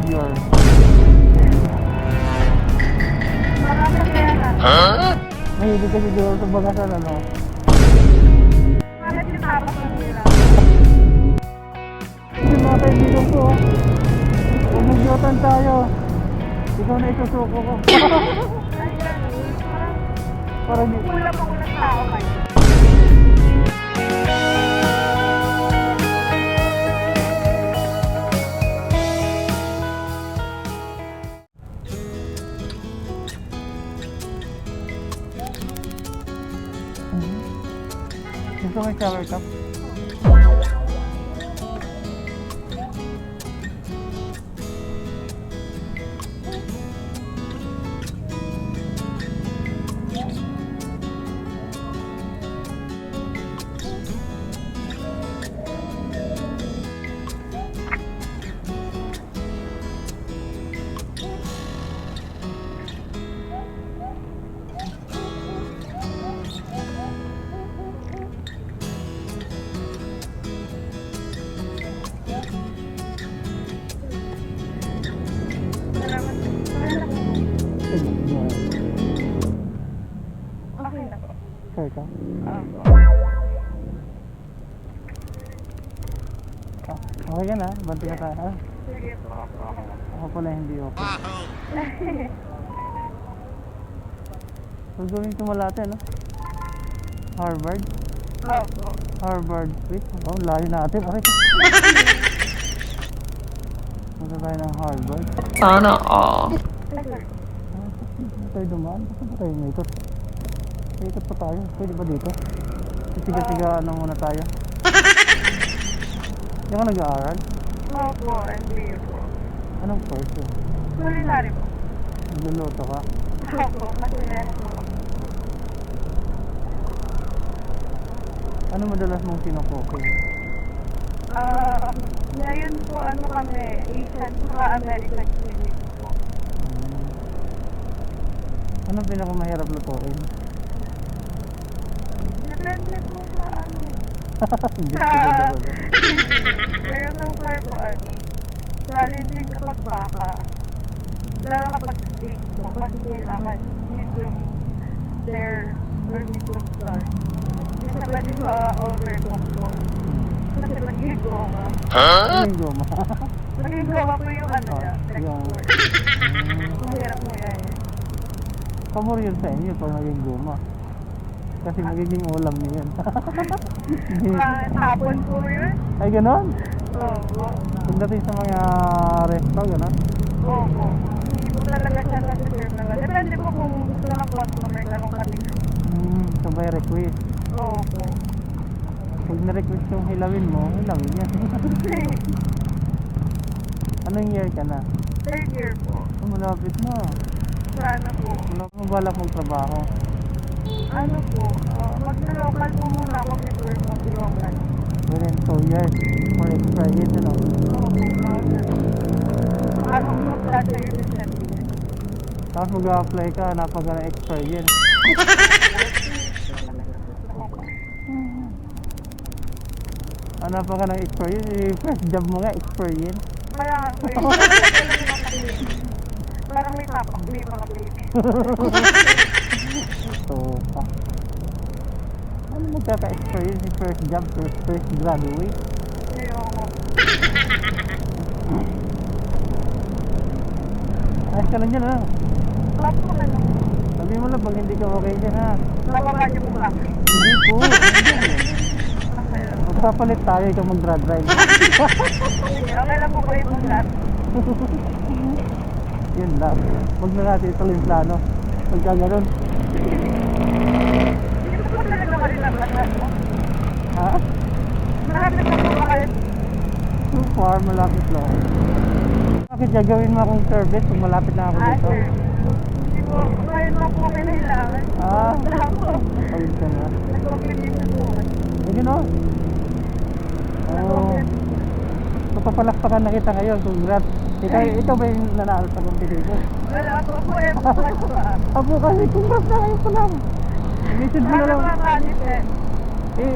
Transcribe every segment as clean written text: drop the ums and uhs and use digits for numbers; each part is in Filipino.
Savior. Huh? Mahilig kasi siguro sa bagasan, ano? Bakit tinapos mo nila? Yung mga kaibigan ko, kung nagyotan tayo, ikaw na isusuko ko. Ayan, Parang kulang ako ng tao kayo. gusto mo yung shower cup? Okay na po. Shower cup? Okay ka na? Banti ka tayo. Sige po. Ako pala hindi okay. Gagawin tumalate, no? Harvard? Opo. Harvard. Wait, oh, layo natin. Okay. Punta tayo ng Harvard. Sana all. Tayo dumaan. Basta ba tayo may ikot? May ikot pa tayo. Pwede ba dito? Siga-siga ano muna tayo. Hindi ako nag-aaral. Opo, hindi po. Anong course yun? Culinary po. Nagluluto ka? Opo, masinet po. Ano madalas mong sinukoking? Ngayon po ano kami, Asian sa American clinic po. Anong pinakamahirap lutuin? Depende po sa ano. Hindi ko ba? Pero so far po ano, challenging kapag baka. Lalo kapag steak po, kasi kailangan medium rare or medium start. Kasi pwede overcook po. Kasi mag-goma. Huh? Ano yung goma? Mag-goma po yung ano niya, Yung texture. Mahirap mo yan. pamor yun sa inyo pag maging goma. Kasi magiging ulam niyo yun. Tapon po yun. Ay, ganon? Oo. Pagdating sa mga resto, ganon? Oo. Hindi po talaga siya nasa-serve naman. Depende po kung gusto ng customer ganun kami. Sabay request. Oo. Pag na-request yung hilawin mo, hilawin yan. Anong year ka na? Third year po. Malapit na. Sana po. Wala mo balak mong trabaho. Ano po, mag-local po muna ako before mag-local. Within 2 years for experience, ano? Oo. Ano po sa service natin? Tapos mag-apply ka, napagka na experience. Ano pa ka ng experience? First job mo nga, experience. Kaya, parang may tapak, may mga baby. So, ano magkaka-experience yung first job, first graduate? Ayoko. Ayos ka lang dyan, ha? Wala po ka lang. Sabi mo lang, pag hindi ka okay dyan, ha? Nababa niyo po ba? Hindi po. Magpapalit tayo, ikaw mag-drive. Okay lang po kayo mag-lap. Yun lang. Huwag na natin ituloy yung plano. Pagka ganun. Hindi po talaga kayo nabasa. Ha? Malapit na po kayo. So far, malapit lang. Bakit gagawin mo akong service kung malapit na ako dito? Sir. Hindi po, kayo na po kailangan. Ah, Wala po. ayun ka na. Nag-competition po. Eh, gano'n. Oo. So, papalakpakan na kita ngayon. Congrats. Ikaw ba yung nanalo sa competition? Wala po po eh. Apo kasi, congrats na kayo pa lang. I-message mo na lang. Nakakalit eh.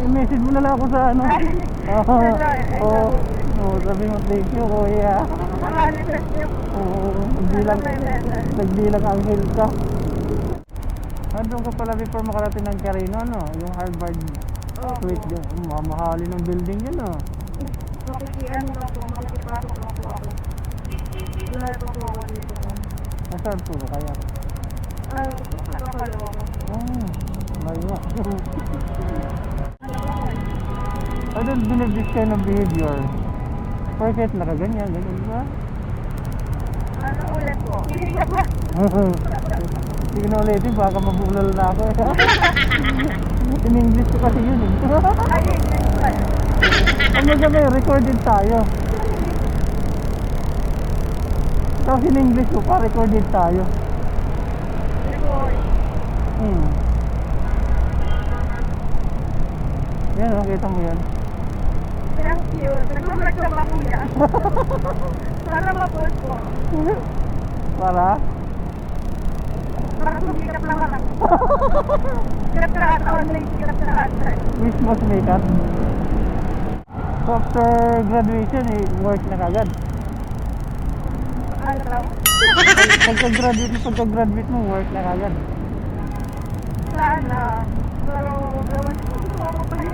I-message mo na lang ako sa ano. Ay, Oo. wala eh. Oo. Oo, sabi mo thank you kuya. Manifest yung Oo, nagbilang anghel ka. Nandun ka pala before makarating ng Carino, no? Yung Harvard Suite, yung mamahalin ng building yun, no? Makikiano lang po, makikipasok lang po ako. Wala pa po ako dito. Nasaan po ba kaya? Nakakalawa ko. Layo. Ano ba ko? I don't believe this kind of behavior. Porket nakaganyan, ganyan ba? Ano ulit po? Hindi ka ba? Sige na ulit, baka mabulal na ako. In English ko kasi yun. Ay, hindi ba? Ano sabi, recorded tayo. Tapos in English ko pa, recorded tayo. Record. Yan, nakita mo yan. Thank you. Nag-vlog ka ba kuya? Sana ma-post po. Para? Para sumikat naman ako. Sikat na ata, online sikat na ata. Wish mo sumikat. So after graduation, work na kagad. Ano daw? Pagka-graduate mo, work na kagad. Sana. Pero, gawin ko ako pa rin.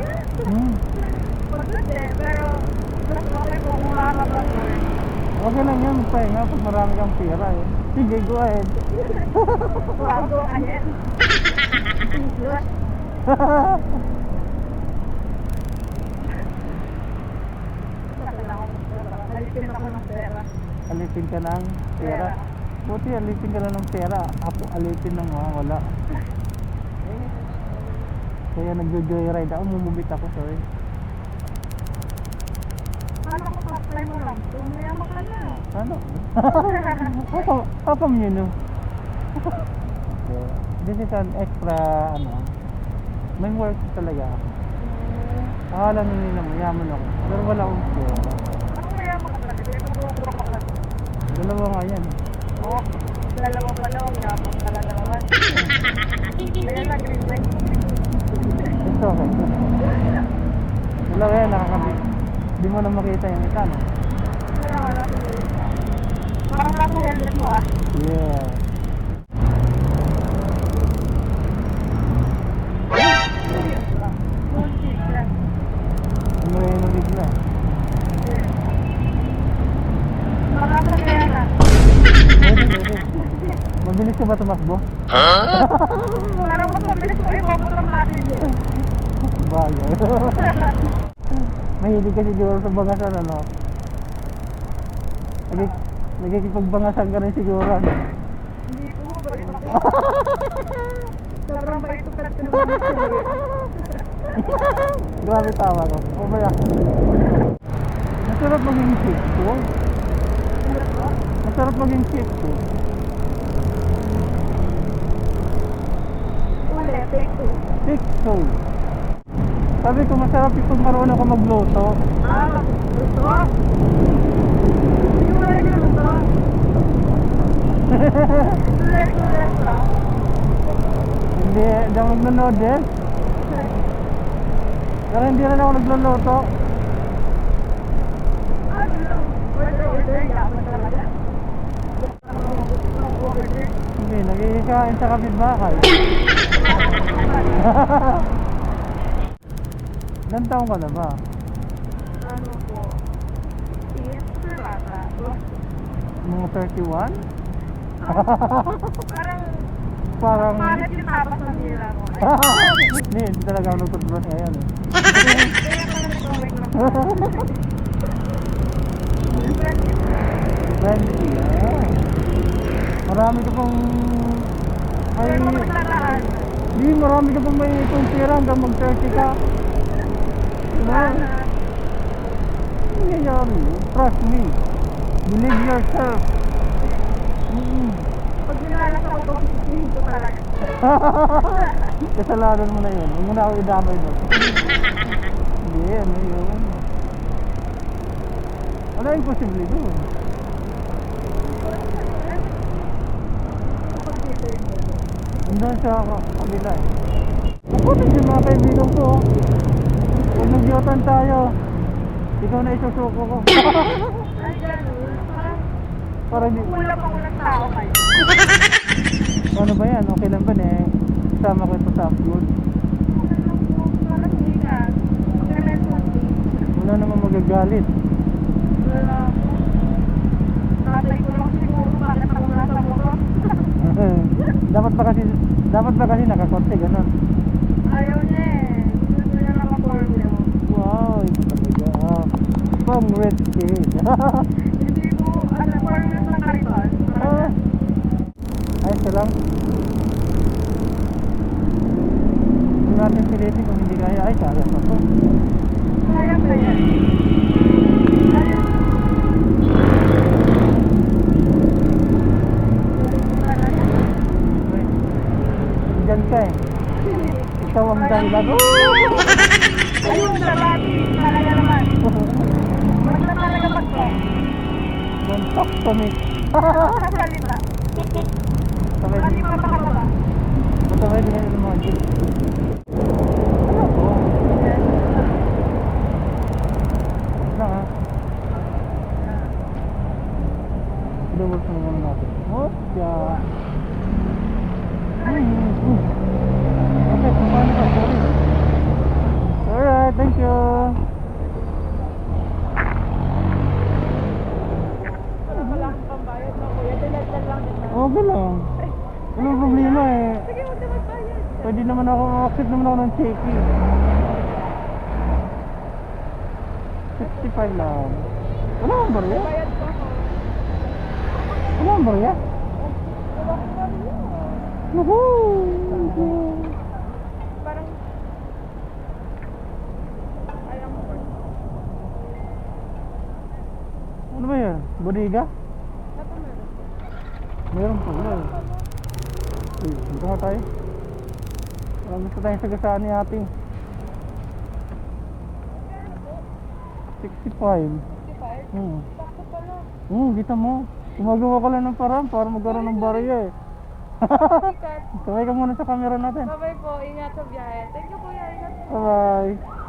Pagod eh, pero mas okay po kung makakapag-work. Okay lang yan, magpahinga pag marami kang pera eh. Sige, go ahead. Bago ayan. English. Alipin ako ng pera. Alipin ka ng pera. Puti, alipin ka lang ng pera. Ako alipin ng mga wala. Kaya nag-joyride ako, mumubit ako, sorry. Paano ko pa-apply mo lang? Tumayaman ka na. Ano? How come you know? This is an extra, may work talaga ako. Akala nyo na mayaman ako, pero wala akong pera. Ako mayaman ka talaga. Kaya mag-work ka lang. Dalawa nga yan. Oo. Dalawa pa lang. Yapang kalalawan. Kaya nag-green light. It's okay. Dalawa yan, nakakabit. Di mo na makita yung isa, no? Parang nasa helmet mo ah. Yeah. Ano yung nabigla? Parang nasa kaya na. Pwede. Mabilis ka ba tumakbo? Parang mas mabilis ko ibabot ang natin eh. Bagay. Mahilig ka siguro sa bangasan, ano? Nagkikipagbangasan ka rin siguro, ano? Hindi po, balik ako. Sobrang bait ko kasi naman Grabe tawa ko. O ba yan? Masarap maging chip ko. Masarap maging chip ko. Ulit, take two. Chip ko. Sabi ko masarap yung marunong ako magluto. Gusto? Hindi mo lang yung gusto. Ulit lang. Hindi ako nagluluto din. Pero hindi rin ako nagluluto. Ano lang? Order, yaman talaga. Order. Hindi, nagkikain sa kapitbahay. Ilan taong ka na ba? Ano po? Yes, sir, bata. Mga 31? Parang Parang... palit yung tapas ng nila mo. Hindi talaga ako nagtutbrush ngayon eh. Kaya ka na nag-away lang. Friendly, marami ka pang... Kaya mo maglalaan. Hindi, marami ka pang may itong pera hanggang mag-30 ka. Diba? Sana. Hindi nangyayari. Trust me. Believe yourself. Pag nilalas ako ito, sisihin ko talaga. Kasalanan mo na yun. Huwag mo na ako idamay doon. Hindi, ano yun. Wala imposible doon. Andun siya ako, kabila eh. Ako, nandiyan mga kaibigan ko. Huwag nagyotan tayo. Ikaw na isusuko ko. Ay, ganun. Para hindi... Kulang ako ng tao kayo. Ano ba yan? Okay lang ba eh? Kasama ko ito sa upload. Parang hindi ka. Wala namang magagalit. Tatay ko lang siguro bakit ako nasa motor. dapat ba kasi nakakonti ganun? Ayaw niya eh. Gusto niya naka-formula. Wow, ito talaga. Congrats kid. Hindi ko, formula ng kariton. Ayos ka lang. Hindi natin pilitin kung hindi kaya. Ay, kaya pa to. Kaya ba yan? Ayaw. Diyan ka eh. Ikaw ang dahilan. Ayun, sabati. Talaga naman. Basta talaga pagka. Don't talk to me. Kasalita. Sabay Hindi din. pa makababa. Sabay din yung mga Diyos. Ano to? Na ha? Double sa naman natin. Oh, yeah. Okay, paano ka? Sorry. Alright, thank you. Wala pala akong pambayad na kuya. Dinagdag lang din na. Okay lang. Walang problema eh. Sige, huwag na magbayad. Pwede naman ako, accept naman ako ng cheque. 65 lang. Wala akong barya? Bayad ko ako. Wala akong barya? Wala akong barya. Woohoo! Parang ayaw mo ba? Ano ba yan? Bodega? Ito meron. Meron pala eh. Dito nga tayo. Parang gusto tayong sagasaan ni ate. 65. 55? Sakto pala. Kita mo. Gumagawa ka lang ng parang para magkaroon ng barya eh. Sikat. Sabay ka muna sa camera natin. Bye-bye po. Ingat sa biyahe. Thank you kuya. Ingat po. Bye-bye.